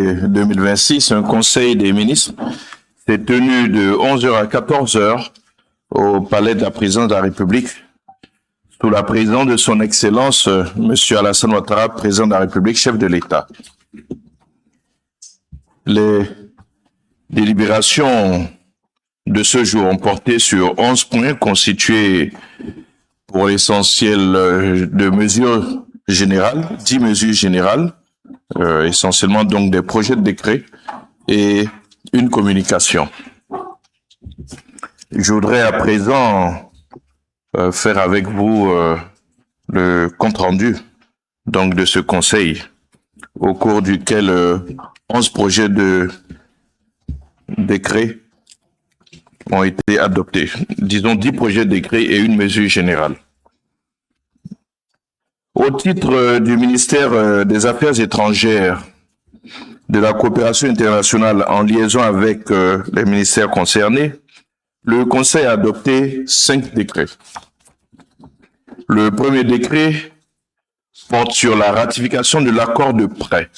2026, un conseil des ministres s'est tenu de 11 heures à 14 heures au palais de la présidence de la République, sous la présidence de son Excellence, M. Alassane Ouattara, président de la République, chef de l'État. Les délibérations de ce jour ont porté sur 11 points constitués pour l'essentiel de mesures générales, 10 mesures générales, essentiellement donc des projets de décret et une communication. Je voudrais à présent faire avec vous le compte-rendu donc de ce conseil au cours duquel 11 projets de décret ont été adoptés. Disons 10 projets de décret et une mesure générale. Au titre du ministère des Affaires étrangères, de la coopération internationale en liaison avec les ministères concernés, le Conseil a adopté 5 décrets. Le premier décret porte sur la ratification de l'accord de prêt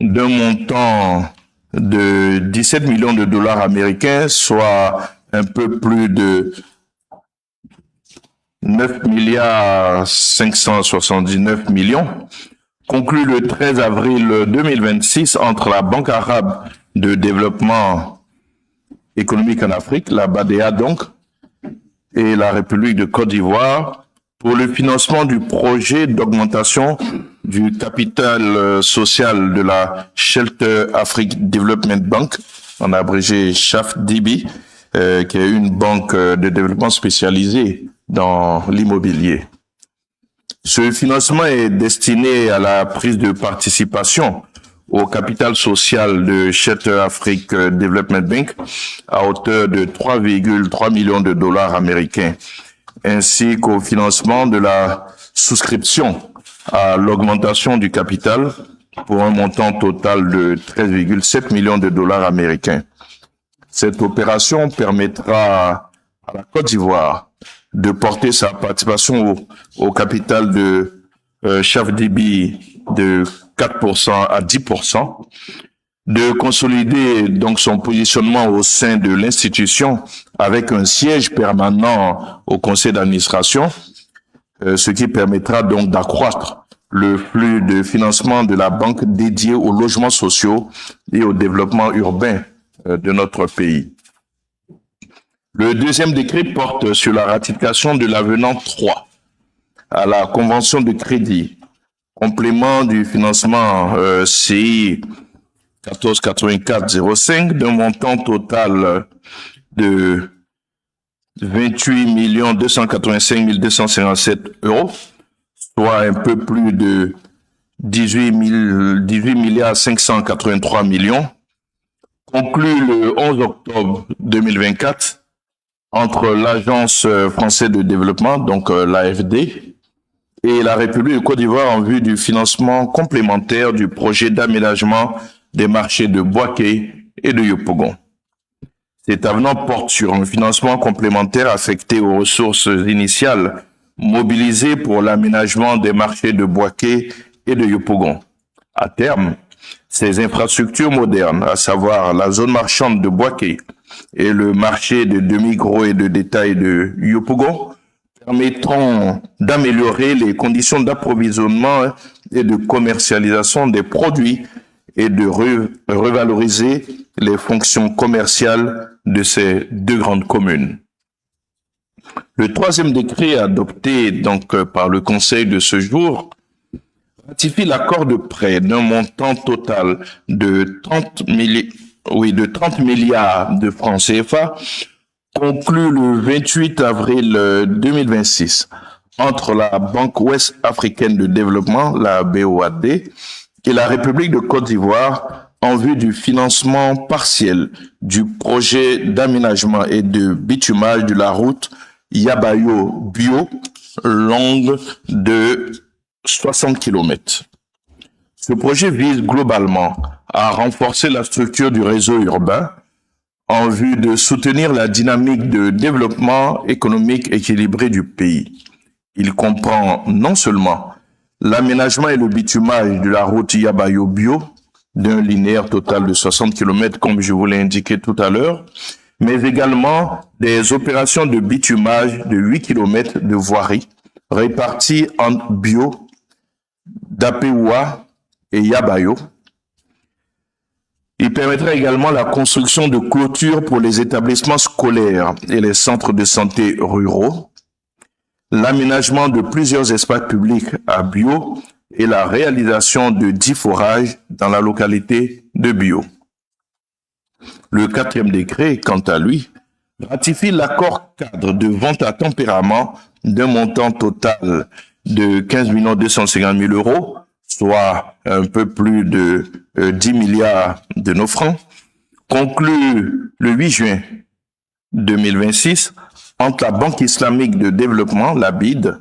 d'un montant de 17 millions de dollars américains, soit un peu plus de 9 milliards 579 millions, conclu le 13 avril 2026 entre la Banque arabe de développement économique en Afrique, la BADEA donc, et la République de Côte d'Ivoire pour le financement du projet d'augmentation du capital social de la Shelter Afrique Development Bank, en abrégé SHAFDB, qui est une banque de développement spécialisée dans l'immobilier. Ce financement est destiné à la prise de participation au capital social de Shelter Afrique Development Bank à hauteur de 3,3 millions de dollars américains, ainsi qu'au financement de la souscription à l'augmentation du capital pour un montant total de 13,7 millions de dollars américains. Cette opération permettra à la Côte d'Ivoire de porter sa participation au capital de SHAFDB de 4% à 10%, de consolider donc son positionnement au sein de l'institution avec un siège permanent au conseil d'administration, ce qui permettra donc d'accroître le flux de financement de la banque dédiée aux logements sociaux et au développement urbain de notre pays. Le deuxième décret porte sur la ratification de l'avenant 3 à la convention de crédit, complément du financement CI 1484-05 d'un montant total de 28 285 257 euros, soit un peu plus de 18 milliards 583 millions, conclu le 11 octobre 2024 entre l'Agence française de développement, donc l'AFD, et la République de Côte d'Ivoire en vue du financement complémentaire du projet d'aménagement des marchés de Boaké et de Yopougon. Cet avenant porte sur un financement complémentaire affecté aux ressources initiales mobilisées pour l'aménagement des marchés de Boaké et de Yopougon. À terme, ces infrastructures modernes, à savoir la zone marchande de Boaké et le marché de demi-gros et de détail de Yopougon, permettront d'améliorer les conditions d'approvisionnement et de commercialisation des produits et de revaloriser les fonctions commerciales de ces deux grandes communes. Le troisième décret adopté donc par le Conseil de ce jour ratifie l'accord de prêt d'un montant total de 30 milliards de francs CFA conclu le 28 avril 2026 entre la Banque ouest africaine de développement, la BOAD, et la République de Côte d'Ivoire en vue du financement partiel du projet d'aménagement et de bitumage de la route Yabayo-Bio, longue de 60 km. Ce projet vise globalement à renforcer la structure du réseau urbain en vue de soutenir la dynamique de développement économique équilibré du pays. Il comprend non seulement l'aménagement et le bitumage de la route Yabayo-Bio, d'un linéaire total de 60 km, comme je vous l'ai indiqué tout à l'heure, mais également des opérations de bitumage de 8 km de voirie réparties entre Bio, Dapeoua et Yabayo. Il permettra également la construction de clôtures pour les établissements scolaires et les centres de santé ruraux, l'aménagement de plusieurs espaces publics à Bio et la réalisation de 10 forages dans la localité de Bio. Le 4e décret, quant à lui, ratifie l'accord cadre de vente à tempérament d'un montant total de 15 250 000 euros, soit un peu plus de 10 milliards de nos francs, conclu le 8 juin 2026 entre la Banque islamique de développement, la BID,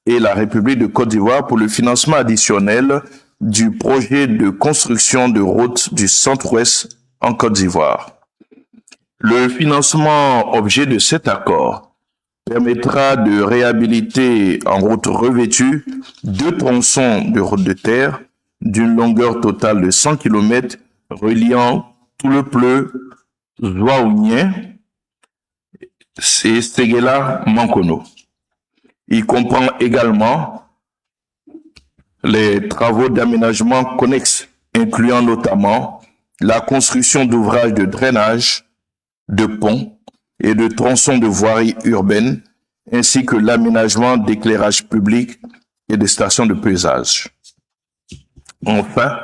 et la République de Côte d'Ivoire pour le financement additionnel du projet de construction de routes du centre-ouest en Côte d'Ivoire. Le financement objet de cet accord permettra de réhabiliter en route revêtue 2 tronçons de route de terre d'une longueur totale de 100 km reliant tout le pleu Zouaounien et Seguela Mankono. Il comprend également les travaux d'aménagement connexes, incluant notamment la construction d'ouvrages de drainage, de ponts et de tronçons de voirie urbaine, ainsi que l'aménagement d'éclairage public et des stations de pesage. Enfin,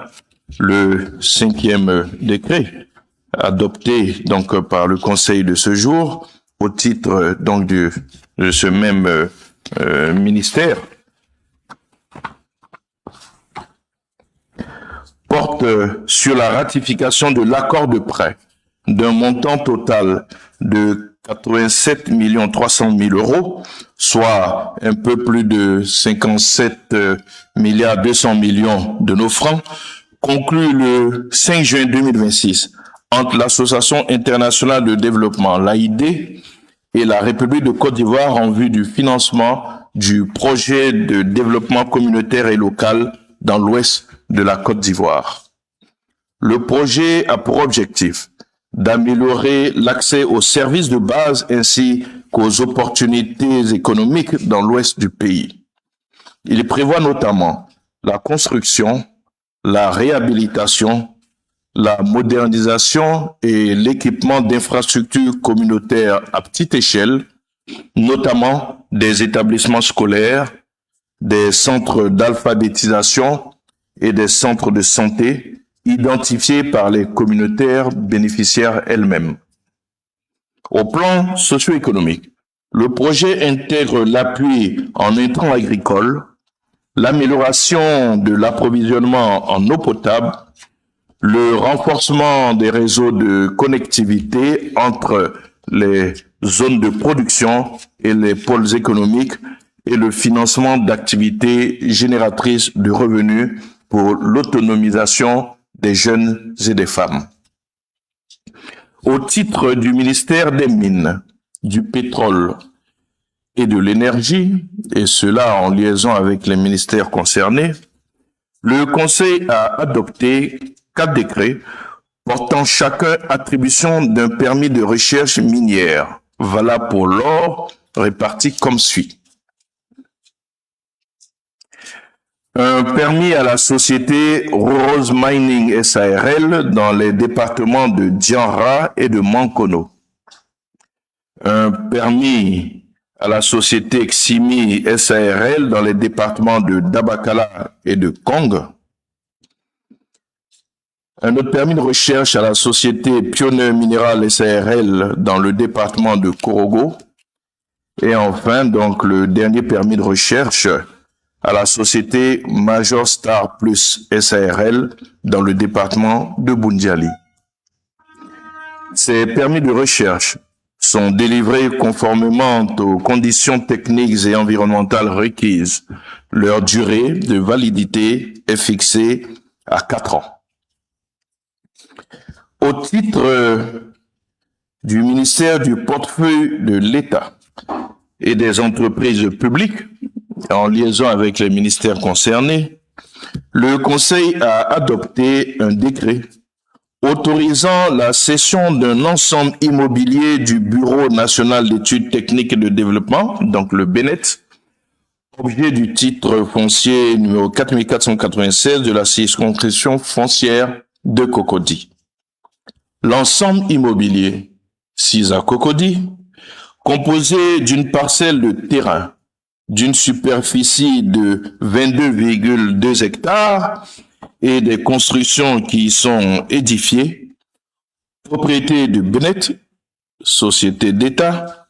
le 5e décret, adopté donc par le Conseil de ce jour, au titre donc de ce même ministère, porte sur la ratification de l'accord de prêt d'un montant total de 87 300 000 euros, soit un peu plus de 57 milliards 200 millions de nos francs, conclu le 5 juin 2026 entre l'Association internationale de développement, l'AID, et la République de Côte d'Ivoire en vue du financement du projet de développement communautaire et local dans l'ouest de la Côte d'Ivoire. Le projet a pour objectif d'améliorer l'accès aux services de base ainsi qu'aux opportunités économiques dans l'ouest du pays. Il prévoit notamment la construction, la réhabilitation, la modernisation et l'équipement d'infrastructures communautaires à petite échelle, notamment des établissements scolaires, des centres d'alphabétisation et des centres de santé identifiés par les communautaires bénéficiaires elles-mêmes. Au plan socio-économique, le projet intègre l'appui en intrants agricoles, l'amélioration de l'approvisionnement en eau potable, le renforcement des réseaux de connectivité entre les zones de production et les pôles économiques et le financement d'activités génératrices de revenus pour l'autonomisation des jeunes et des femmes. Au titre du ministère des Mines, du Pétrole et de l'Énergie, et cela en liaison avec les ministères concernés, le Conseil a adopté 4 décrets portant chacun attribution d'un permis de recherche minière, valable pour l'or, réparti comme suit. Un permis à la société Rose Mining SARL dans les départements de Dianra et de Mankono. Un permis à la société Ximi SARL dans les départements de Dabakala et de Kong. Un autre permis de recherche à la société Pionnier Minéral SARL dans le département de Korogo. Et enfin, donc, le dernier permis de recherche à la société Major Star Plus SARL dans le département de Bundiali. Ces permis de recherche sont délivrés conformément aux conditions techniques et environnementales requises. Leur durée de validité est fixée à 4 ans. Au titre du ministère du portefeuille de l'État et des entreprises publiques, en liaison avec les ministères concernés, le Conseil a adopté un décret autorisant la cession d'un ensemble immobilier du Bureau national d'études techniques et de développement, donc le BNET, objet du titre foncier numéro 4496 de la circonscription foncière de Cocody. L'ensemble immobilier 6 à Cocody, composé d'une parcelle de terrain d'une superficie de 22,2 hectares et des constructions qui y sont édifiées, propriété du BNET, société d'État,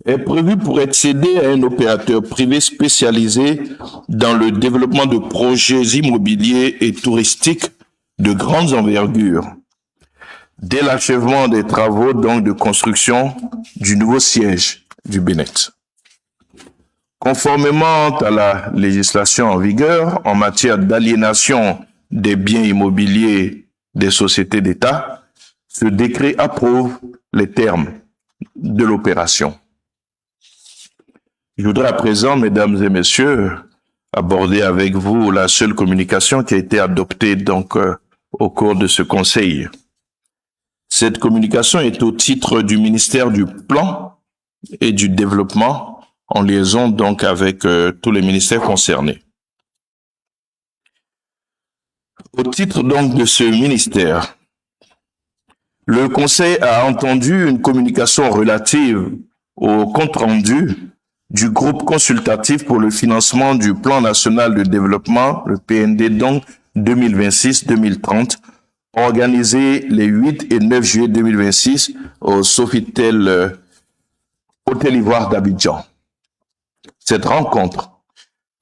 est prévu pour être cédé à un opérateur privé spécialisé dans le développement de projets immobiliers et touristiques de grande envergure, dès l'achèvement des travaux donc de construction du nouveau siège du BNET. Conformément à la législation en vigueur en matière d'aliénation des biens immobiliers des sociétés d'État, ce décret approuve les termes de l'opération. Je voudrais à présent, mesdames et messieurs, aborder avec vous la seule communication qui a été adoptée donc au cours de ce conseil. Cette communication est au titre du ministère du Plan et du Développement, en liaison donc avec tous les ministères concernés. Au titre donc de ce ministère, le Conseil a entendu une communication relative au compte-rendu du groupe consultatif pour le financement du Plan national de développement, le PND donc 2026-2030, organisé les 8 et 9 juillet 2026 au Sofitel Hôtel Ivoire d'Abidjan. Cette rencontre,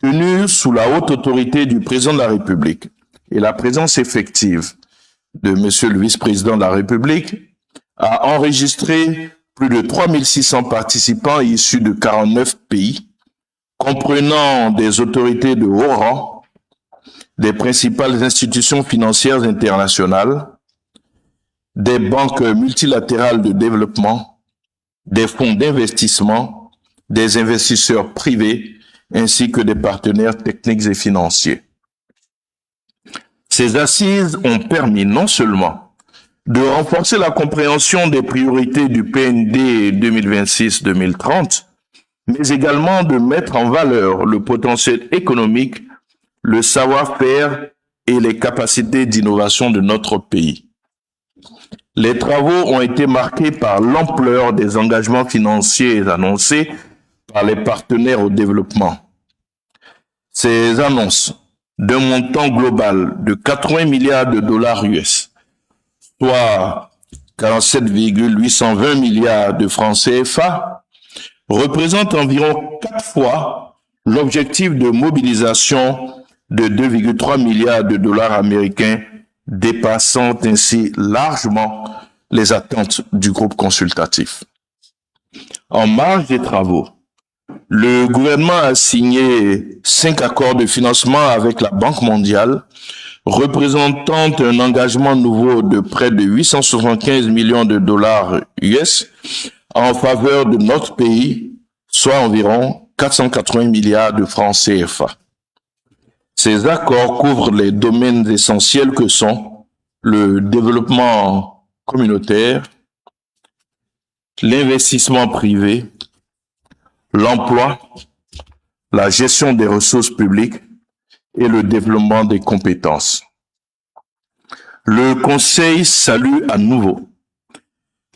tenue sous la haute autorité du président de la République et la présence effective de monsieur le vice-président de la République, a enregistré plus de 3600 participants issus de 49 pays, comprenant des autorités de haut rang, des principales institutions financières internationales, des banques multilatérales de développement, des fonds d'investissement, des investisseurs privés, ainsi que des partenaires techniques et financiers. Ces assises ont permis non seulement de renforcer la compréhension des priorités du PND 2026-2030, mais également de mettre en valeur le potentiel économique, le savoir-faire et les capacités d'innovation de notre pays. Les travaux ont été marqués par l'ampleur des engagements financiers annoncés par les partenaires au développement. Ces annonces d'un montant global de 80 milliards de dollars US, soit 47,820 milliards de francs CFA, représentent environ 4 fois l'objectif de mobilisation de 2,3 milliards de dollars américains, dépassant ainsi largement les attentes du groupe consultatif. En marge des travaux, le gouvernement a signé 5 accords de financement avec la Banque mondiale, représentant un engagement nouveau de près de 875 millions de dollars US en faveur de notre pays, soit environ 480 milliards de francs CFA. Ces accords couvrent les domaines essentiels que sont le développement communautaire, l'investissement privé, l'emploi, la gestion des ressources publiques et le développement des compétences. Le Conseil salue à nouveau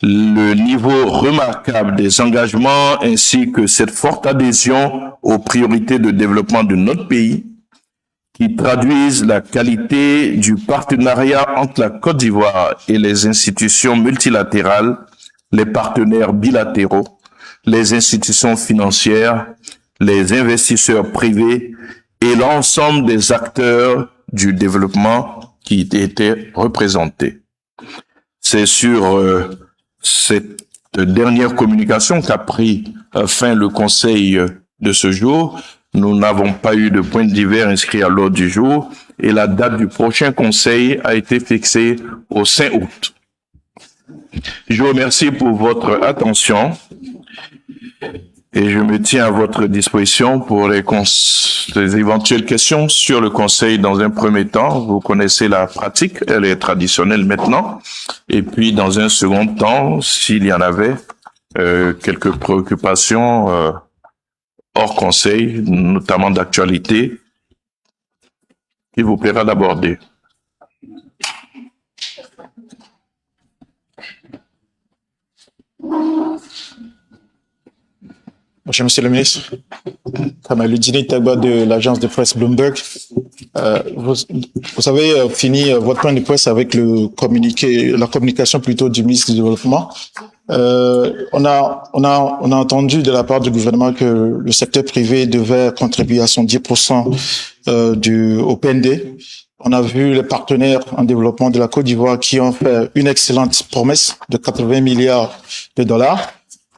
le niveau remarquable des engagements ainsi que cette forte adhésion aux priorités de développement de notre pays qui traduisent la qualité du partenariat entre la Côte d'Ivoire et les institutions multilatérales, les partenaires bilatéraux, les institutions financières, les investisseurs privés et l'ensemble des acteurs du développement qui étaient représentés. C'est sur cette dernière communication qu'a pris fin le Conseil de ce jour. Nous n'avons pas eu de point divers inscrit à l'ordre du jour et la date du prochain Conseil a été fixée au 5 août. Je vous remercie pour votre attention et je me tiens à votre disposition pour les éventuelles questions sur le Conseil dans un premier temps. Vous connaissez la pratique, elle est traditionnelle maintenant. Et puis, dans un second temps, s'il y en avait quelques préoccupations hors Conseil, notamment d'actualité, qu'il vous plaira d'aborder. Bonjour, Monsieur le ministre. Kamaludini Tagba de l'agence de presse Bloomberg. Vous avez fini votre point de presse avec la communication plutôt du ministre du Développement. On a entendu de la part du gouvernement que le secteur privé devait contribuer à son 10% au PND. On a vu les partenaires en développement de la Côte d'Ivoire qui ont fait une excellente promesse de 80 milliards de dollars.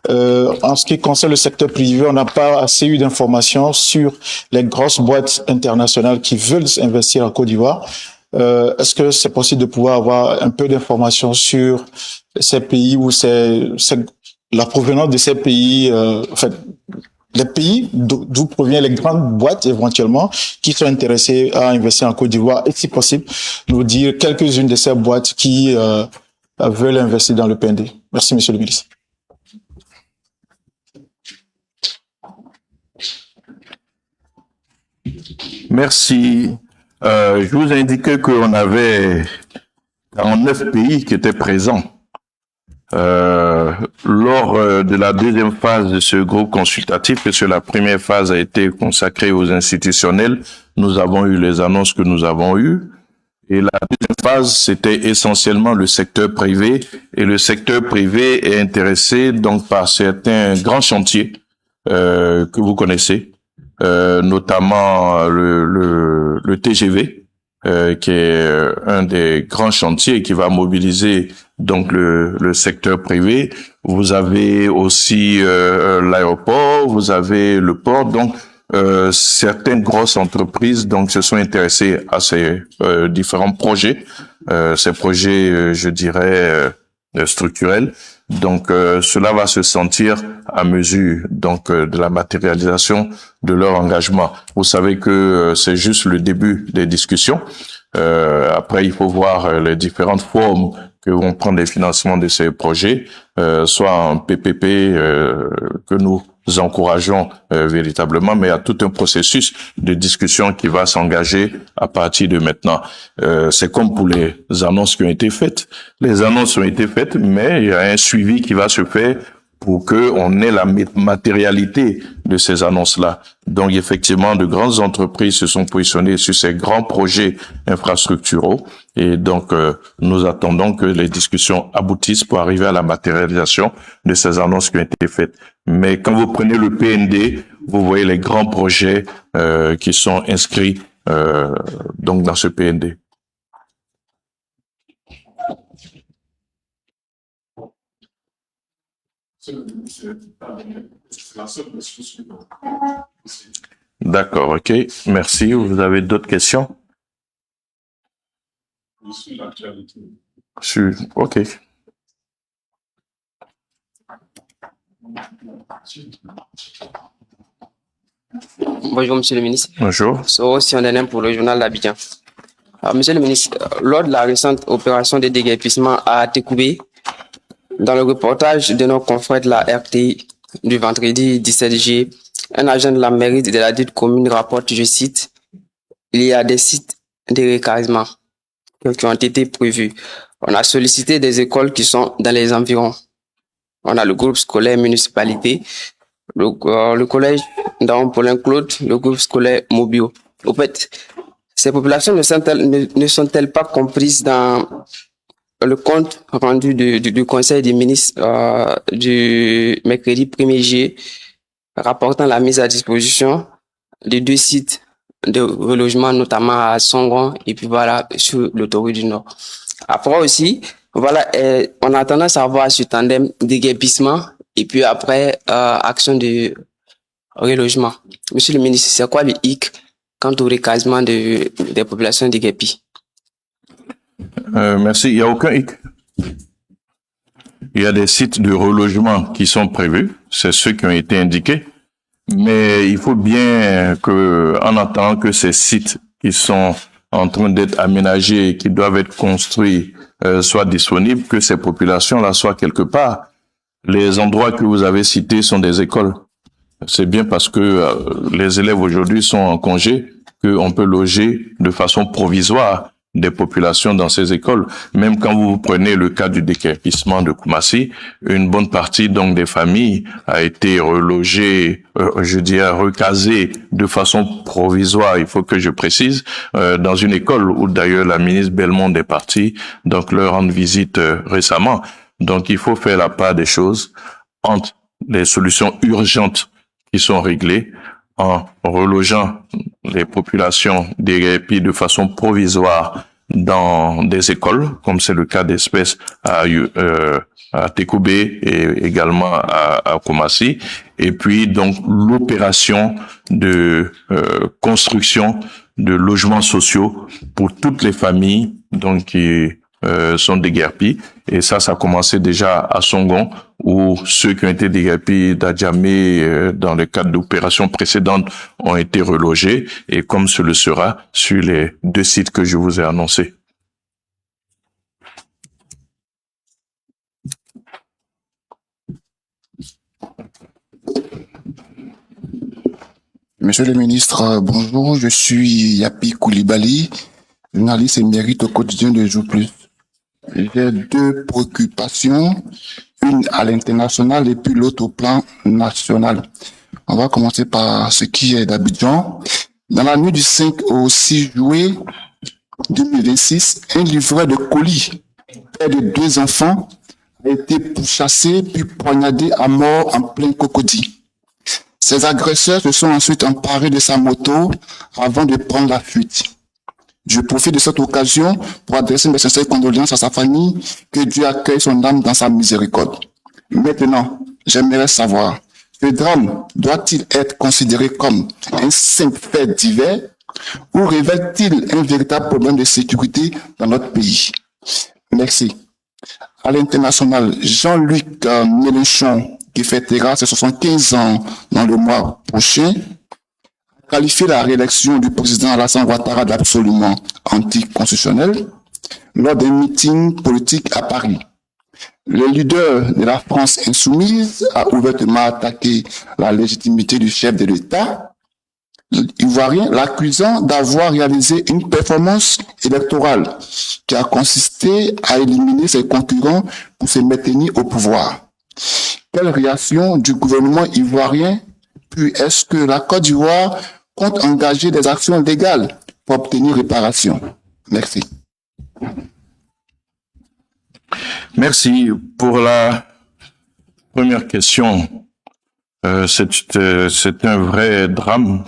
En ce qui concerne le secteur privé, on n'a pas assez eu d'informations sur les grosses boîtes internationales qui veulent investir en Côte d'Ivoire. Est-ce que c'est possible de pouvoir avoir un peu d'informations sur ces pays ou la provenance de ces pays, les pays d'où proviennent les grandes boîtes éventuellement qui sont intéressées à investir en Côte d'Ivoire et si possible nous dire quelques-unes de ces boîtes qui veulent investir dans le PND. Merci, Monsieur le ministre. Merci. Je vous ai indiqué qu'on avait 49 pays qui étaient présents. Lors de la deuxième phase de ce groupe consultatif, puisque la première phase a été consacrée aux institutionnels, nous avons eu les annonces que nous avons eues. Et la deuxième phase, c'était essentiellement le secteur privé. Et le secteur privé est intéressé donc par certains grands chantiers que vous connaissez. Notamment le TGV, qui est un des grands chantiers qui va mobiliser donc le secteur privé. Vous avez aussi l'aéroport, vous avez le port. Donc certaines grosses entreprises donc se sont intéressées à ces différents projets, ces projets, je dirais, structurels. Donc, cela va se sentir à mesure donc de la matérialisation de leur engagement. Vous savez que c'est juste le début des discussions. Après, il faut voir les différentes formes que vont prendre les financements de ces projets, soit en PPP que nous encourageons véritablement, mais il y a tout un processus de discussion qui va s'engager à partir de maintenant. C'est comme pour les annonces qui ont été faites. Les annonces ont été faites, mais il y a un suivi qui va se faire pour que on ait la matérialité de ces annonces-là. Donc, effectivement, de grandes entreprises se sont positionnées sur ces grands projets infrastructuraux. Et donc, nous attendons que les discussions aboutissent pour arriver à la matérialisation de ces annonces qui ont été faites. Mais quand vous prenez le PND, vous voyez les grands projets qui sont inscrits donc dans ce PND. D'accord, ok. Merci. Vous avez d'autres questions? Ok. Bonjour, Monsieur le ministre. Bonjour. Aussi on pour le journal d'Abidjan. Monsieur le ministre, lors de la récente opération de déguerpissement à Tekoubé, dans le reportage de nos confrères de la RTI du vendredi 17 juillet, un agent de la mairie de la dite commune rapporte, je cite, il y a des sites de recasement qui ont été prévus. On a sollicité des écoles qui sont dans les environs. On a le groupe scolaire municipalité, le collège dans Paulin Claude, le groupe scolaire Mobio. Au fait, ces populations ne sont-elles pas comprises dans le compte rendu du Conseil des ministres du mercredi 1er juillet rapportant la mise à disposition de 2 sites de relogement, notamment à Songon et puis voilà, sur l'autoroute du Nord. Après aussi, voilà, on a tendance à voir ce tandem déguerpissement et puis après, action de relogement. Monsieur le ministre, c'est quoi le hic quant au recasement des populations déguerpies? Merci. Il n'y a aucun hic. Il y a des sites de relogement qui sont prévus. C'est ceux qui ont été indiqués. Mais il faut bien que, en attendant que ces sites qui sont en train d'être aménagés et qui doivent être construits soient disponibles, que ces populations-là soient quelque part. Les endroits que vous avez cités sont des écoles. C'est bien parce que les élèves aujourd'hui sont en congé qu'on peut loger de façon provisoire des populations dans ces écoles. Même quand vous prenez le cas du déguerpissement de Koumassi, une bonne partie donc des familles a été relogée, recasée de façon provisoire, il faut que je précise, dans une école où d'ailleurs la ministre Bellemonde est partie, donc leur rendre visite récemment. Donc il faut faire la part des choses entre les solutions urgentes qui sont réglées en relogeant les populations déguerpies de façon provisoire dans des écoles, comme c'est le cas d'espèces à Tekoubé et également à Koumassi, et puis donc l'opération de construction de logements sociaux pour toutes les familles donc qui sont déguerpis. Et ça a commencé déjà à Songon, où ceux qui ont été déguerpis d'Adjamé dans le cadre d'opérations précédentes ont été relogés, et comme ce le sera sur les 2 sites que je vous ai annoncés. Monsieur le ministre, bonjour, je suis Yapi Koulibaly, journaliste émérite au quotidien de Jour Plus. J'ai 2 préoccupations, une à l'international et puis l'autre au plan national. On va commencer par ce qui est d'Abidjan. Dans la nuit du 5 au 6 juillet 2026, un livreur de colis, père de 2 enfants, a été pourchassé puis poignardé à mort en plein Cocody. Ces agresseurs se sont ensuite emparés de sa moto avant de prendre la fuite. Je profite de cette occasion pour adresser mes sincères condoléances à sa famille, que Dieu accueille son âme dans sa miséricorde. Maintenant, j'aimerais savoir, ce drame doit-il être considéré comme un simple fait divers ou révèle-t-il un véritable problème de sécurité dans notre pays? Merci. À l'international, Jean-Luc Mélenchon, qui fêtera ses 75 ans dans le mois prochain, a qualifié la réélection du président Alassane Ouattara d'absolument anticonstitutionnelle lors d'un meeting politique à Paris. Le leader de la France insoumise a ouvertement attaqué la légitimité du chef de l'État ivoirien, l'accusant d'avoir réalisé une performance électorale qui a consisté à éliminer ses concurrents pour se maintenir au pouvoir. Quelle réaction du gouvernement ivoirien, puis est-ce que la Côte d'Ivoire compte engager des actions légales pour obtenir réparation? Merci. Merci. Pour la première question, c'est un vrai drame,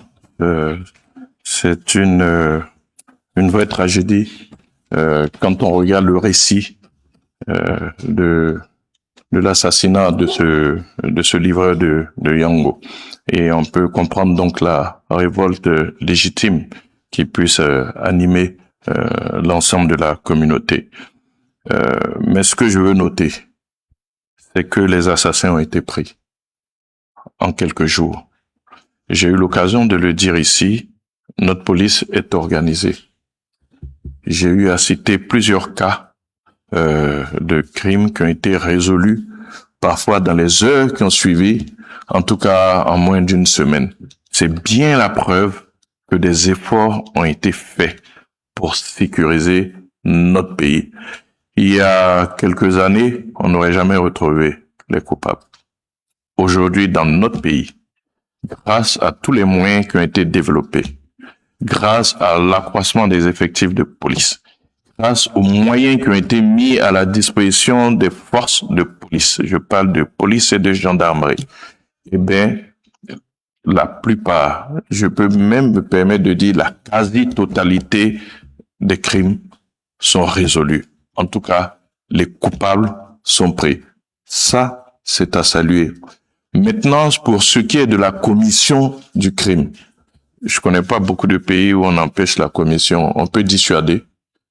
c'est une vraie tragédie quand on regarde le récit de l'assassinat de ce livreur de Yango. Et on peut comprendre donc la révolte légitime qui puisse animer l'ensemble de la communauté. Mais ce que je veux noter, c'est que les assassins ont été pris en quelques jours. J'ai eu l'occasion de le dire ici, notre police est organisée. J'ai eu à citer plusieurs cas de crimes qui ont été résolus, parfois dans les heures qui ont suivi, en tout cas en moins d'une semaine. C'est bien la preuve que des efforts ont été faits pour sécuriser notre pays. Il y a quelques années, on n'aurait jamais retrouvé les coupables. Aujourd'hui, dans notre pays, grâce à tous les moyens qui ont été développés, grâce à l'accroissement des effectifs de police, grâce aux moyens qui ont été mis à la disposition des forces de police, je parle de police et de gendarmerie, eh bien, la plupart, je peux même me permettre de dire la quasi-totalité des crimes sont résolus. En tout cas, les coupables sont pris. Ça, c'est à saluer. Maintenant, pour ce qui est de la commission du crime, je connais pas beaucoup de pays où on empêche la commission. On peut dissuader,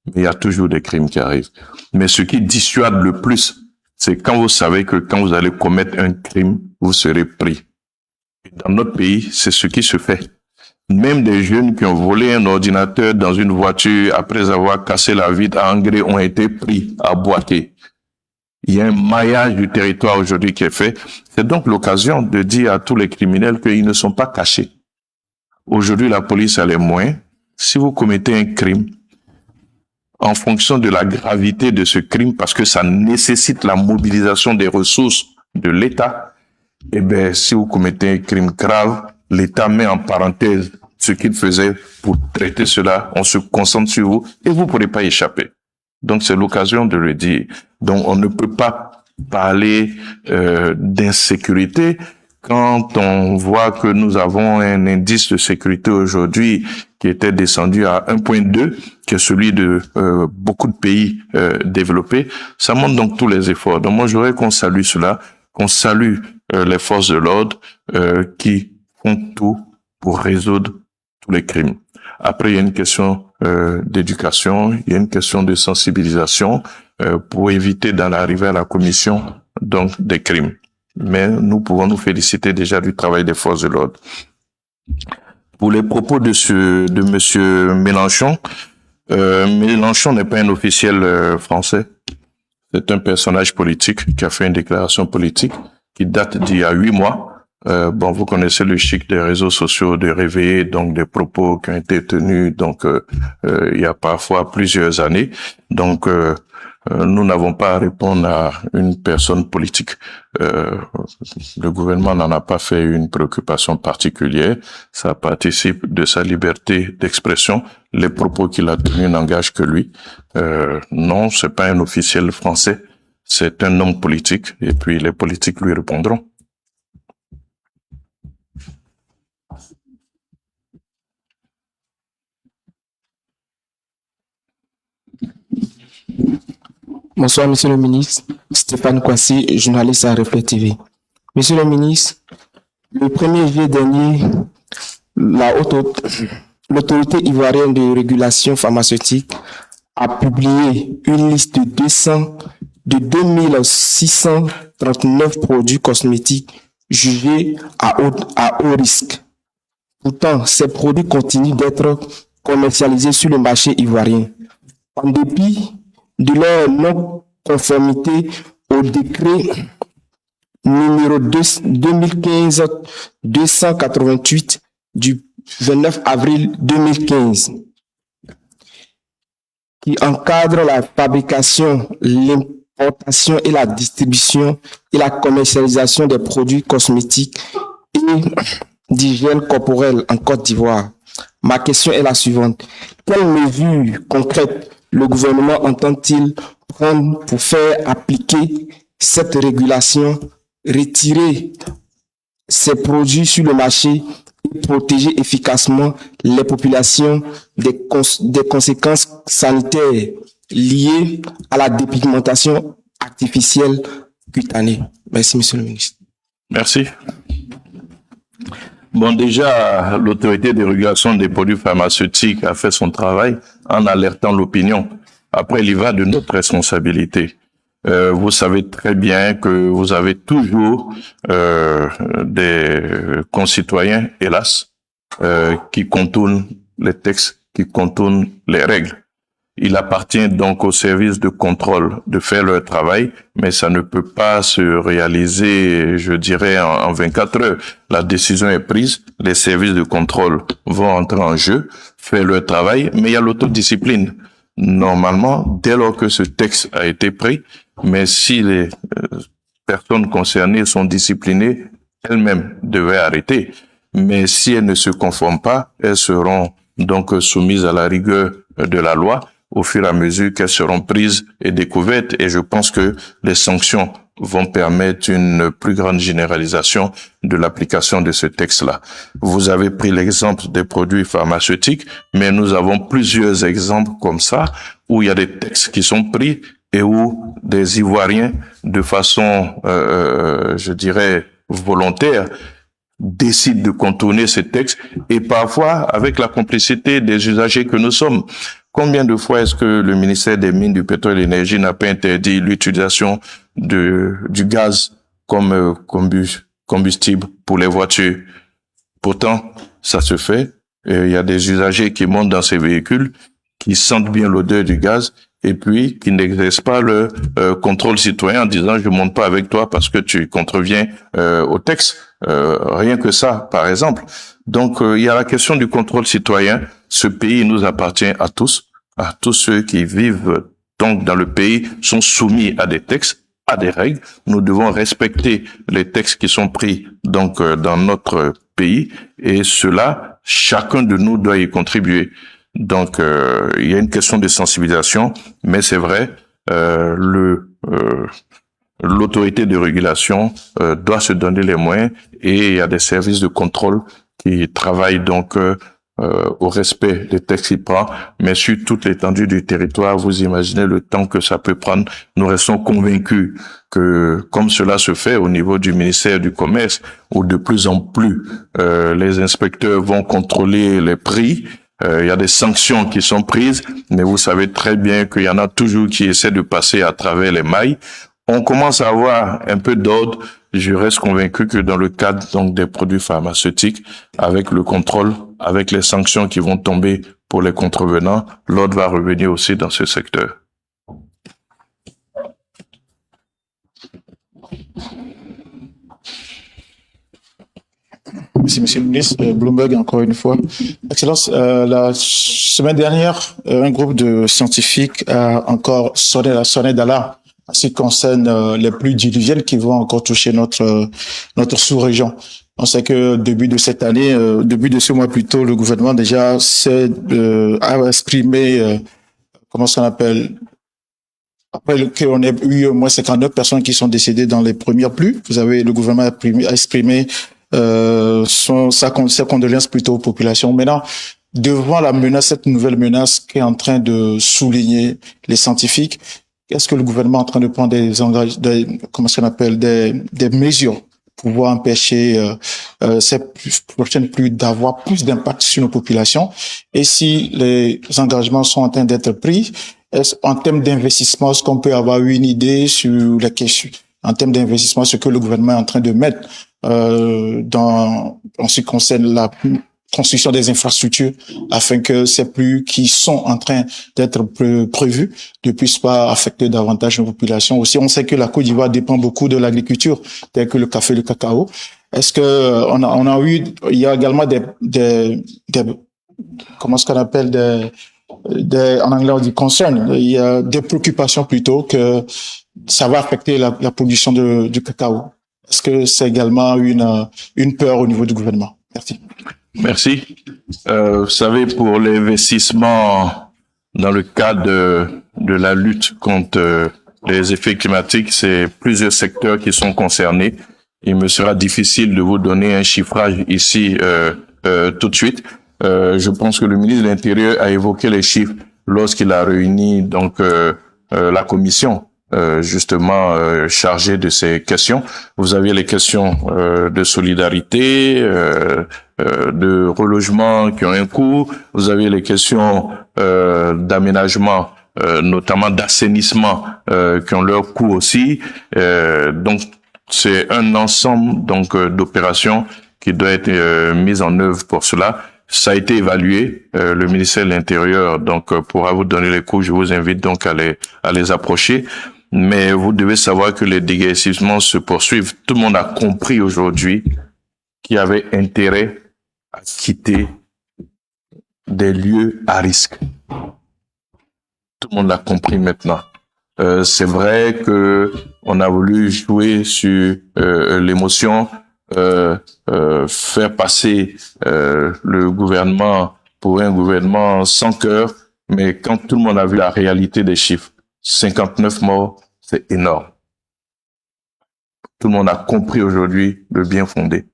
mais il y a toujours des crimes qui arrivent. Mais ce qui dissuade le plus, c'est quand vous savez que quand vous allez commettre un crime, vous serez pris. Dans notre pays, c'est ce qui se fait. Même des jeunes qui ont volé un ordinateur dans une voiture après avoir cassé la vitre à Angré ont été pris à Boaké. Il y a un maillage du territoire aujourd'hui qui est fait. C'est donc l'occasion de dire à tous les criminels qu'ils ne sont pas cachés. Aujourd'hui, la police a les moyens. Si vous commettez un crime, en fonction de la gravité de ce crime, parce que ça nécessite la mobilisation des ressources de l'État, eh bien, si vous commettez un crime grave, l'État met en parenthèse ce qu'il faisait pour traiter cela. On se concentre sur vous et vous ne pourrez pas échapper. Donc, c'est l'occasion de le dire. Donc, on ne peut pas parler d'insécurité quand on voit que nous avons un indice de sécurité aujourd'hui qui était descendu à 1.2, qui est celui de beaucoup de pays développés. Ça montre donc tous les efforts. Donc, moi, je voudrais qu'on salue cela, qu'on salue les forces de l'ordre qui font tout pour résoudre tous les crimes. Après, il y a une question d'éducation, il y a une question de sensibilisation pour éviter d'en arriver à la commission donc des crimes. Mais nous pouvons nous féliciter déjà du travail des forces de l'ordre. Pour les propos de monsieur Mélenchon, Mélenchon n'est pas un officiel français. C'est un personnage politique qui a fait une déclaration politique qui date d'il y a 8 mois. Bon, vous connaissez le chic des réseaux sociaux de réveiller donc des propos qui ont été tenus donc il y a parfois plusieurs années. Donc nous n'avons pas à répondre à une personne politique. Le gouvernement n'en a pas fait une préoccupation particulière. Ça participe de sa liberté d'expression. Les propos qu'il a tenus n'engagent que lui. Non, c'est pas un officiel français. C'est un homme politique. Et puis les politiques lui répondront. Bonsoir, Monsieur le ministre. Stéphane Kwasi, journaliste à Reflet TV. Monsieur le ministre, le 1er juillet dernier, l'autorité ivoirienne de régulation pharmaceutique a publié une liste de 2639 produits cosmétiques jugés à haut risque. Pourtant, ces produits continuent d'être commercialisés sur le marché ivoirien. En dépit de leur non-conformité au décret numéro 2015-288 du 29 avril 2015, qui encadre la fabrication, l'importation et la distribution et la commercialisation des produits cosmétiques et d'hygiène corporelle en Côte d'Ivoire. Ma question est la suivante. Quelles mesures concrètes le gouvernement entend-il prendre pour faire appliquer cette régulation, retirer ces produits sur le marché et protéger efficacement les populations des conséquences sanitaires liées à la dépigmentation artificielle cutanée? Merci, Monsieur le ministre. Merci. Bon, déjà, l'autorité de régulation des produits pharmaceutiques a fait son travail en alertant l'opinion. Après, il y va de notre responsabilité. Vous savez très bien que vous avez toujours des concitoyens, hélas, qui contournent les textes, qui contournent les règles. Il appartient donc aux services de contrôle de faire leur travail, mais ça ne peut pas se réaliser, je dirais, en 24 heures. La décision est prise, les services de contrôle vont entrer en jeu, faire leur travail, mais il y a l'autodiscipline. Normalement, dès lors que ce texte a été pris, mais si les personnes concernées sont disciplinées, elles-mêmes devaient arrêter. Mais si elles ne se conforment pas, elles seront donc soumises à la rigueur de la loi au fur et à mesure qu'elles seront prises et découvertes. Et je pense que les sanctions vont permettre une plus grande généralisation de l'application de ce texte-là. Vous avez pris l'exemple des produits pharmaceutiques, mais nous avons plusieurs exemples comme ça, où il y a des textes qui sont pris et où des Ivoiriens, de façon, je dirais, volontaire, décident de contourner ces textes, et parfois avec la complicité des usagers que nous sommes. Combien de fois est-ce que le ministère des Mines, du Pétrole et de l'Énergie n'a pas interdit l'utilisation du gaz comme combustible pour les voitures. Pourtant, ça se fait. Il y a des usagers qui montent dans ces véhicules, qui sentent bien l'odeur du gaz et puis qui n'exercent pas le contrôle citoyen en disant je monte pas avec toi parce que tu contreviens au texte. Rien que ça, par exemple. Donc, il y a la question du contrôle citoyen. Ce pays nous appartient à tous ceux qui vivent donc dans le pays sont soumis à des textes, à des règles. Nous devons respecter les textes qui sont pris donc dans notre pays et cela, chacun de nous doit y contribuer. Donc, il y a une question de sensibilisation, mais c'est vrai, l'autorité de régulation doit se donner les moyens et il y a des services de contrôle qui travaillent donc au respect des textes qu'il prend, mais sur toute l'étendue du territoire, vous imaginez le temps que ça peut prendre. Nous restons convaincus que, comme cela se fait au niveau du ministère du Commerce, où de plus en plus les inspecteurs vont contrôler les prix, il y a des sanctions qui sont prises, mais vous savez très bien qu'il y en a toujours qui essaient de passer à travers les mailles. On commence à avoir un peu d'ordre. Je reste convaincu que dans le cadre donc des produits pharmaceutiques, avec le contrôle, avec les sanctions qui vont tomber pour les contrevenants, l'ordre va revenir aussi dans ce secteur. Merci, Monsieur le ministre. Bloomberg, encore une fois. Excellence, la semaine dernière, un groupe de scientifiques a encore sonné la sonnette d'alarme en ce qui concerne les pluies diluviennes qui vont encore toucher notre sous-région. On sait que début de cette année, début de ce mois plutôt, le gouvernement déjà a exprimé, comment ça s'appelle, après qu'on ait eu au moins 59 personnes qui sont décédées dans les premières pluies. Le gouvernement a exprimé sa condoléance plutôt aux populations. Maintenant, devant la menace, cette nouvelle menace qui est en train de souligner les scientifiques, est-ce que le gouvernement est en train de prendre des mesures pour pouvoir empêcher ces prochaines pluies d'avoir plus d'impact sur nos populations? Et si les engagements sont en train d'être pris, en termes d'investissement, est-ce qu'on peut avoir une idée sur la question, en termes d'investissement, ce que le gouvernement est en train de mettre en ce qui concerne la construction des infrastructures afin que ces pluies qui sont en train d'être prévues ne puissent pas affecter davantage nos populations. Aussi, on sait que la Côte d'Ivoire dépend beaucoup de l'agriculture, telle que le café, le cacao. Est-ce que il y a également comment est-ce qu'on appelle en anglais on dit concern, il y a des préoccupations plutôt que ça va affecter la production du cacao. Est-ce que c'est également une peur au niveau du gouvernement? Merci. Merci. Vous savez, pour l'investissement dans le cadre de la lutte contre les effets climatiques, c'est plusieurs secteurs qui sont concernés. Il me sera difficile de vous donner un chiffrage ici tout de suite. Je pense que le ministre de l'Intérieur a évoqué les chiffres lorsqu'il a réuni donc la commission justement chargée de ces questions. Vous aviez les questions de solidarité, de relogement qui ont un coût. Vous avez les questions d'aménagement, notamment d'assainissement, qui ont leur coût aussi. Donc c'est un ensemble donc d'opérations qui doit être mise en œuvre pour cela. Ça a été évalué. Le ministère de l'Intérieur donc pourra vous donner les coûts. Je vous invite donc à les approcher. Mais vous devez savoir que les déguerpissements se poursuivent. Tout le monde a compris aujourd'hui qu'il y avait intérêt à quitter des lieux à risque. Tout le monde l'a compris maintenant. C'est vrai que on a voulu jouer sur l'émotion, faire passer le gouvernement pour un gouvernement sans cœur, mais quand tout le monde a vu la réalité des chiffres, 59 morts, c'est énorme. Tout le monde a compris aujourd'hui le bien fondé.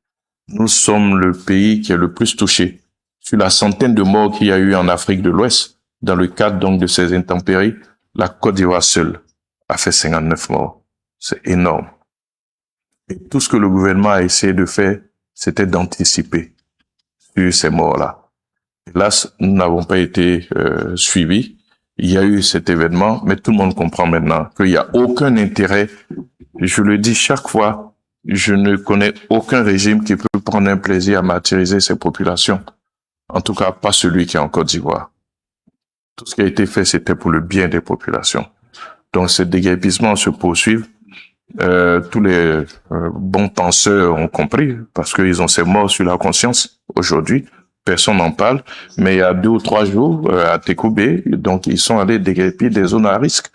Nous sommes le pays qui est le plus touché. Sur la centaine de morts qu'il y a eu en Afrique de l'Ouest, dans le cadre donc de ces intempéries, la Côte d'Ivoire seule a fait 59 morts. C'est énorme. Et tout ce que le gouvernement a essayé de faire, c'était d'anticiper sur ces morts-là. Hélas, nous n'avons pas été suivis. Il y a eu cet événement, mais tout le monde comprend maintenant qu'il n'y a aucun intérêt. Je le dis chaque fois, je ne connais aucun régime qui peut prendre un plaisir à martyriser ses populations. En tout cas, pas celui qui est en Côte d'Ivoire. Tout ce qui a été fait, c'était pour le bien des populations. Donc, ces déguerpissements se poursuivent. Tous les bons penseurs ont compris, parce qu'ils ont ces morts sur la conscience aujourd'hui. Personne n'en parle. Mais il y a 2 ou 3 jours, à Tekoubé, donc ils sont allés déguerpir des zones à risque.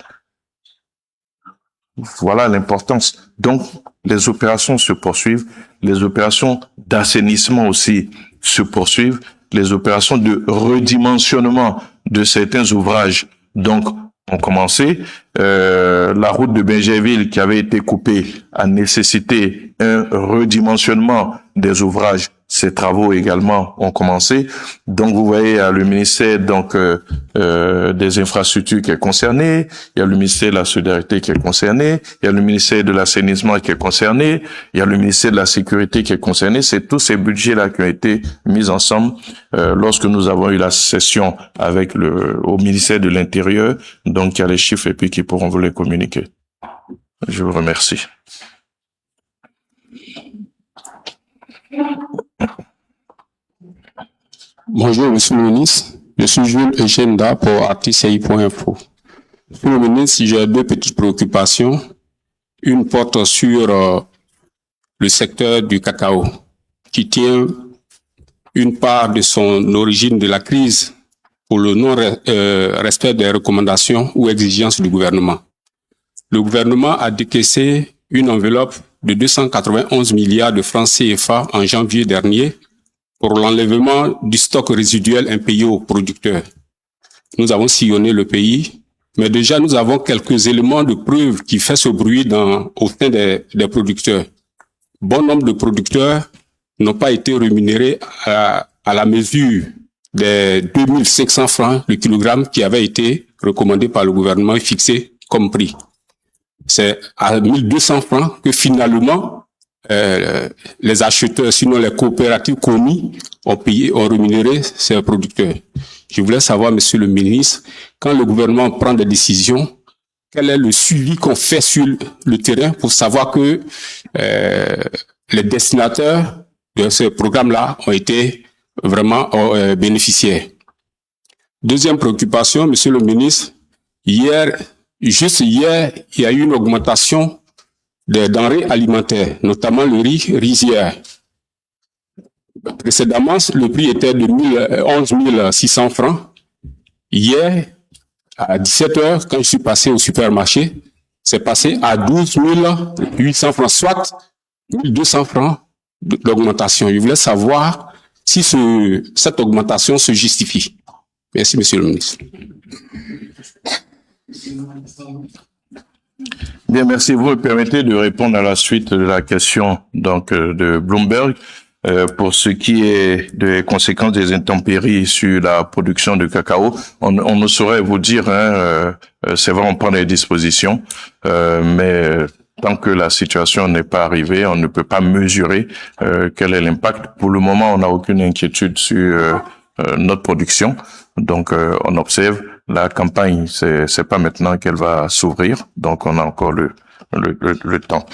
Voilà l'importance. Donc, les opérations se poursuivent. Les opérations d'assainissement aussi se poursuivent. Les opérations de redimensionnement de certains ouvrages, donc, ont commencé. La route de Bingerville qui avait été coupée a nécessité un redimensionnement des ouvrages. Ces travaux également ont commencé. Donc, vous voyez, il y a le ministère des infrastructures qui est concerné, il y a le ministère de la solidarité qui est concerné, il y a le ministère de l'assainissement qui est concerné, il y a le ministère de la sécurité qui est concerné. C'est tous ces budgets-là qui ont été mis ensemble lorsque nous avons eu la session avec au ministère de l'Intérieur. Donc, il y a les chiffres et puis qui pourront vous les communiquer. Je vous remercie. Bonjour, Monsieur le ministre. Je suis Jules Eugène Da pour artici.info. Monsieur le ministre, j'ai 2 petites préoccupations. Une porte sur le secteur du cacao, qui tient une part de son origine de la crise pour le non-respect des recommandations ou exigences du gouvernement. Le gouvernement a décaissé une enveloppe de 291 milliards de francs CFA en janvier dernier pour l'enlèvement du stock résiduel impayé aux producteurs. Nous avons sillonné le pays, mais déjà nous avons quelques éléments de preuve qui font ce bruit au sein des producteurs. Bon nombre de producteurs n'ont pas été rémunérés à la mesure des 2500 francs le kilogramme qui avait été recommandé par le gouvernement et fixé comme prix. C'est à 1200 francs que finalement les acheteurs, sinon les coopératives commis, ont rémunéré ces producteurs. Je voulais savoir, Monsieur le ministre, quand le gouvernement prend des décisions, quel est le suivi qu'on fait sur le terrain pour savoir que les destinataires de ce programme-là ont été vraiment bénéficiaires. Deuxième préoccupation, Monsieur le ministre, juste hier, il y a eu une augmentation des denrées alimentaires, notamment le riz rizière. Précédemment, le prix était de 11 600 francs. Hier, à 17h, quand je suis passé au supermarché, c'est passé à 12 800 francs, soit 1200 francs d'augmentation. Je voulais savoir si cette augmentation se justifie. Merci, Monsieur le ministre. Bien, merci. Vous me permettez de répondre à la suite de la question de Bloomberg. Pour ce qui est des conséquences des intempéries sur la production de cacao, on ne saurait vous dire, c'est vrai, on prend des dispositions, mais tant que la situation n'est pas arrivée, on ne peut pas mesurer quel est l'impact. Pour le moment, on n'a aucune inquiétude sur notre production, donc on observe. La campagne, c'est pas maintenant qu'elle va s'ouvrir, donc on a encore le temps.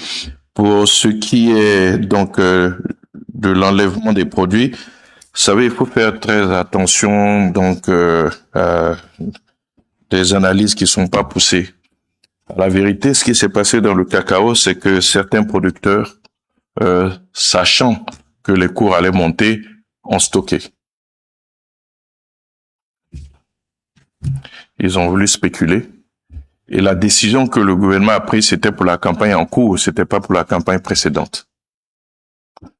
Pour ce qui est donc de l'enlèvement des produits, vous savez, il faut faire très attention donc des analyses qui sont pas poussées. La vérité, ce qui s'est passé dans le cacao, c'est que certains producteurs, sachant que les cours allaient monter, ont stocké. Ils ont voulu spéculer. Et la décision que le gouvernement a prise, c'était pour la campagne en cours, c'était pas pour la campagne précédente.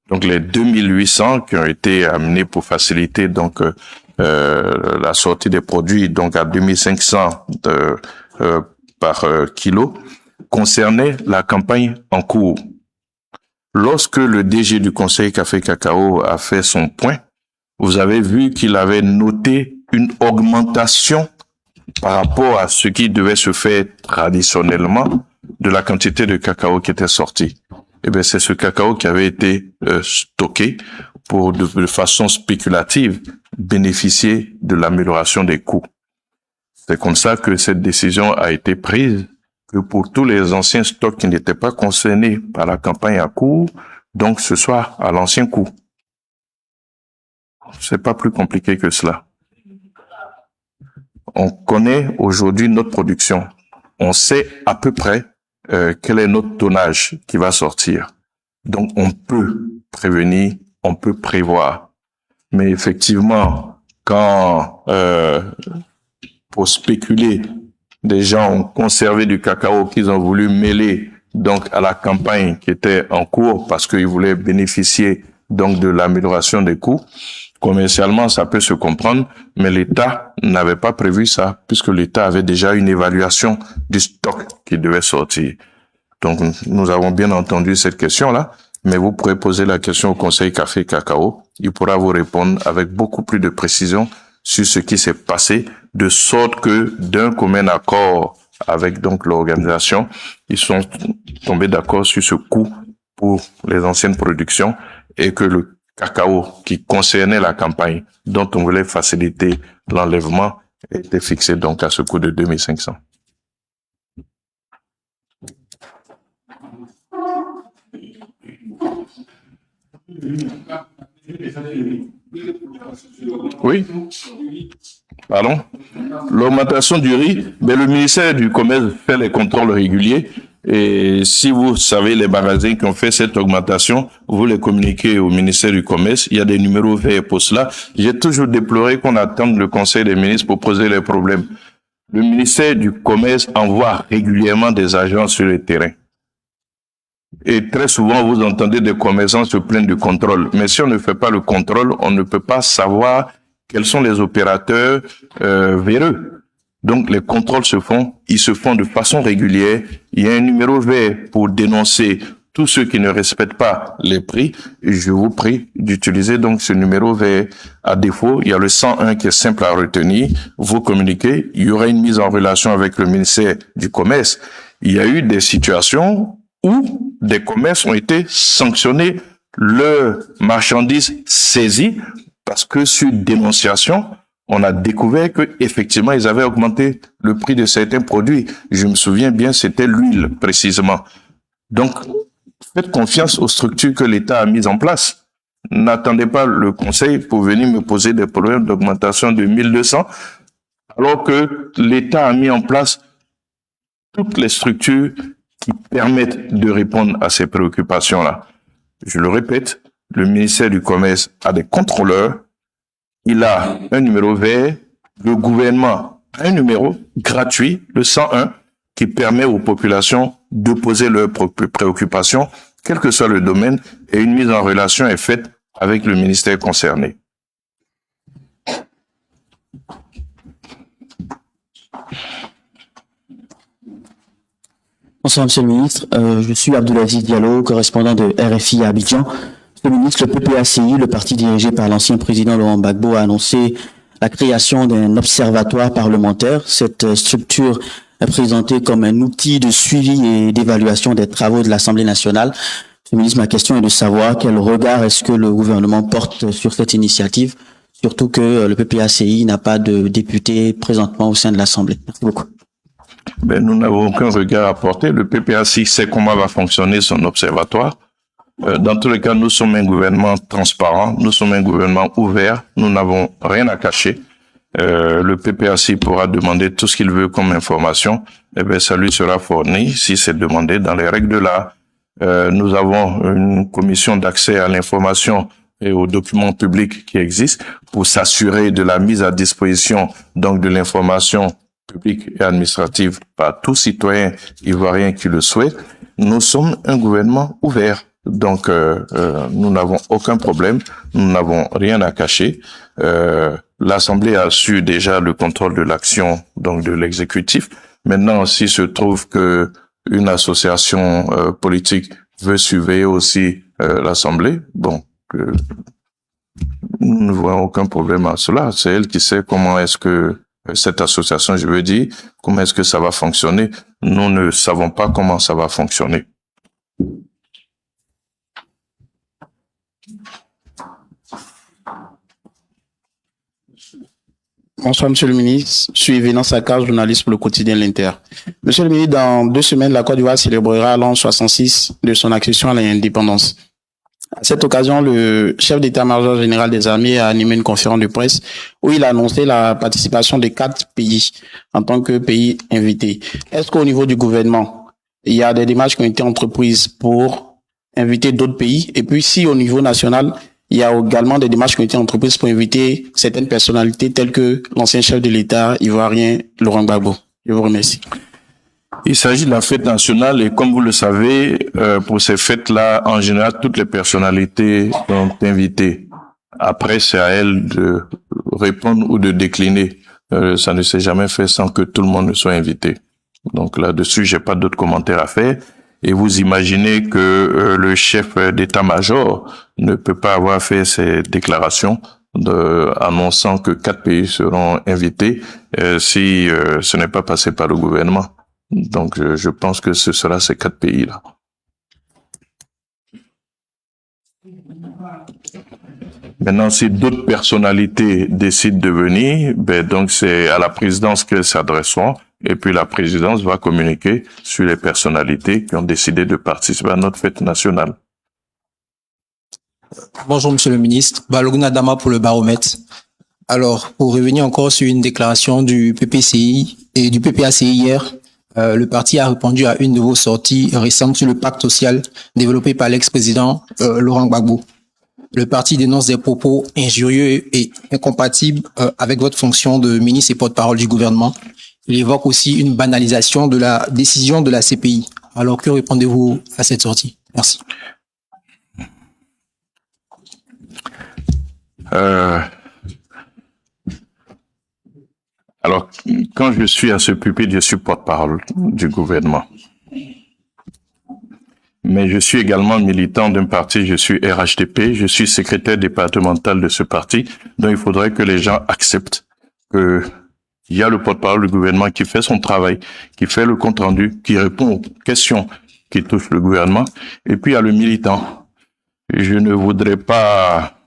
Donc les 2800 qui ont été amenés pour faciliter donc la sortie des produits donc à 2500 par kilo concernaient la campagne en cours. Lorsque le DG du Conseil Café Cacao a fait son point, vous avez vu qu'il avait noté une augmentation par rapport à ce qui devait se faire traditionnellement de la quantité de cacao qui était sortie. Eh bien, c'est ce cacao qui avait été stocké pour de façon spéculative bénéficier de l'amélioration des coûts. C'est comme ça que cette décision a été prise que pour tous les anciens stocks qui n'étaient pas concernés par la campagne à court, donc ce soit à l'ancien coût. C'est pas plus compliqué que cela. On connaît aujourd'hui notre production. On sait à peu près quel est notre tonnage qui va sortir. Donc on peut prévenir, on peut prévoir. Mais effectivement, quand pour spéculer, des gens ont conservé du cacao qu'ils ont voulu mêler donc à la campagne qui était en cours parce qu'ils voulaient bénéficier donc de l'amélioration des coûts. Commercialement, ça peut se comprendre, mais l'État n'avait pas prévu ça puisque l'État avait déjà une évaluation du stock qui devait sortir. Donc, nous avons bien entendu cette question-là, mais vous pourrez poser la question au Conseil Café Cacao. Il pourra vous répondre avec beaucoup plus de précision sur ce qui s'est passé, de sorte que d'un commun accord avec donc l'organisation, ils sont tombés d'accord sur ce coût pour les anciennes productions et que le cacao qui concernait la campagne, dont on voulait faciliter l'enlèvement, était fixé donc à ce coût de 2500. Oui. Pardon? L'augmentation du riz, mais le ministère du Commerce fait les contrôles réguliers. Et si vous savez les magasins qui ont fait cette augmentation, vous les communiquez au ministère du Commerce. Il y a des numéros verts pour cela. J'ai toujours déploré qu'on attende le Conseil des ministres pour poser les problèmes. Le ministère du Commerce envoie régulièrement des agents sur le terrain. Et très souvent, vous entendez des commerçants se plaindre du contrôle. Mais si on ne fait pas le contrôle, on ne peut pas savoir quels sont les opérateurs véreux. Donc, les contrôles ils se font de façon régulière. Il y a un numéro vert pour dénoncer tous ceux qui ne respectent pas les prix. Et je vous prie d'utiliser donc ce numéro vert. À défaut, il y a le 101 qui est simple à retenir. Vous communiquez. Il y aura une mise en relation avec le ministère du Commerce. Il y a eu des situations où des commerces ont été sanctionnés, leurs marchandises saisies, parce que sur dénonciation, on a découvert que effectivement ils avaient augmenté le prix de certains produits. Je me souviens bien, c'était l'huile précisément. Donc, faites confiance aux structures que l'État a mises en place. N'attendez pas le Conseil pour venir me poser des problèmes d'augmentation de 1200, alors que l'État a mis en place toutes les structures qui permettent de répondre à ces préoccupations-là. Je le répète, le ministère du Commerce a des contrôleurs, il a un numéro vert, le gouvernement a un numéro gratuit, le 101, qui permet aux populations de poser leurs préoccupations, quel que soit le domaine, et une mise en relation est faite avec le ministère concerné. Bonsoir, Monsieur le Ministre. Je suis Abdoulaziz Diallo, correspondant de RFI à Abidjan. Monsieur le Ministre, le PPACI, le parti dirigé par l'ancien président Laurent Gbagbo, a annoncé la création d'un observatoire parlementaire. Cette structure est présentée comme un outil de suivi et d'évaluation des travaux de l'Assemblée nationale. Monsieur le Ministre, ma question est de savoir quel regard est-ce que le gouvernement porte sur cette initiative, surtout que le PPACI n'a pas de député présentement au sein de l'Assemblée. Merci beaucoup. Ben, nous n'avons aucun regard à porter. Le PPACI sait comment va fonctionner son observatoire. Dans tous les cas, nous sommes un gouvernement transparent, nous sommes un gouvernement ouvert, nous n'avons rien à cacher. Le PPACI pourra demander tout ce qu'il veut comme information, et bien ça lui sera fourni si c'est demandé dans les règles de l'art. Nous avons une commission d'accès à l'information et aux documents publics qui existe pour s'assurer de la mise à disposition donc de l'information publique et administrative par tout citoyen ivoirien qui le souhaite. Nous sommes un gouvernement ouvert. Donc, nous n'avons aucun problème, nous n'avons rien à cacher. L'Assemblée a su déjà le contrôle de l'action donc de l'exécutif. Maintenant, s'il se trouve que une association politique veut surveiller aussi l'Assemblée, bon, nous ne voyons aucun problème à cela. C'est elle qui sait comment est-ce que cette association, je veux dire, comment est-ce que ça va fonctionner. Nous ne savons pas comment ça va fonctionner. Bonsoir, Monsieur le ministre. Je suis Vénan Saka, journaliste pour le quotidien L'Inter. Monsieur le ministre, dans 2 semaines, la Côte d'Ivoire célébrera l'an 66 de son accession à l'indépendance. À cette occasion, le chef d'état-major général des armées a animé une conférence de presse où il a annoncé la participation de 4 pays en tant que pays invités. Est-ce qu'au niveau du gouvernement, il y a des démarches qui ont été entreprises pour inviter d'autres pays? Et puis, si au niveau national, il y a également des démarches qui ont été entreprises pour inviter certaines personnalités telles que l'ancien chef de l'État ivoirien Laurent Gbagbo. Je vous remercie. Il s'agit de la fête nationale et comme vous le savez, pour ces fêtes-là, en général, toutes les personnalités sont invitées. Après, c'est à elles de répondre ou de décliner. Ça ne s'est jamais fait sans que tout le monde ne soit invité. Donc là-dessus, j'ai pas d'autres commentaires à faire. Et vous imaginez que le chef d'état-major ne peut pas avoir fait ces déclarations annonçant que 4 pays seront invités si ce n'est pas passé par le gouvernement. Donc, je pense que ce sera ces 4 pays-là. Maintenant, si d'autres personnalités décident de venir, donc c'est à la présidence qu'elles s'adresseront. Et puis la présidence va communiquer sur les personnalités qui ont décidé de participer à notre fête nationale. Bonjour, Monsieur le ministre. Balogun Dama pour le Baromètre. Alors, pour revenir encore sur une déclaration du PPCI et du PPACI hier, le parti a répondu à une de vos sorties récentes sur le pacte social développé par l'ex-président Laurent Gbagbo. Le parti dénonce des propos injurieux et incompatibles avec votre fonction de ministre et porte-parole du gouvernement. Il évoque aussi une banalisation de la décision de la CPI. Alors, que répondez-vous à cette sortie? Merci. Alors, quand je suis à ce pupitre, je suis porte-parole du gouvernement. Mais je suis également militant d'un parti, je suis RHDP, je suis secrétaire départemental de ce parti, donc il faudrait que les gens acceptent que il y a le porte-parole du gouvernement qui fait son travail, qui fait le compte-rendu, qui répond aux questions qui touchent le gouvernement, et puis il y a le militant. Je ne voudrais pas...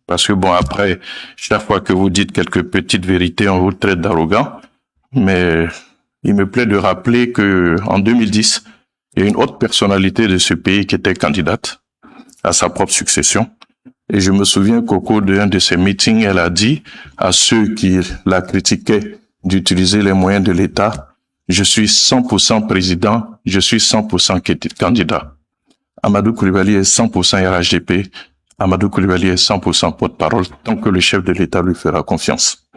Parce que bon, après, chaque fois que vous dites quelques petites vérités, on vous traite d'arrogant. Mais il me plaît de rappeler que en 2010, il y a une autre personnalité de ce pays qui était candidate à sa propre succession. Et je me souviens qu'au cours d'un de ces meetings, elle a dit à ceux qui la critiquaient d'utiliser les moyens de l'État, je suis 100% président, je suis 100% candidat. Amadou Coulibaly est 100% RHDP. Amadou Coulibaly est 100% porte-parole tant que le chef de l'État lui fera confiance.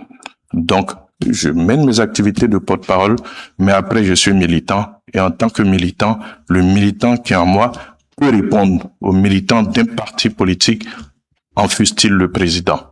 Donc, je mène mes activités de porte-parole, mais après, je suis militant. Et en tant que militant, le militant qui est en moi peut répondre aux militants d'un parti politique, en fût-il le président.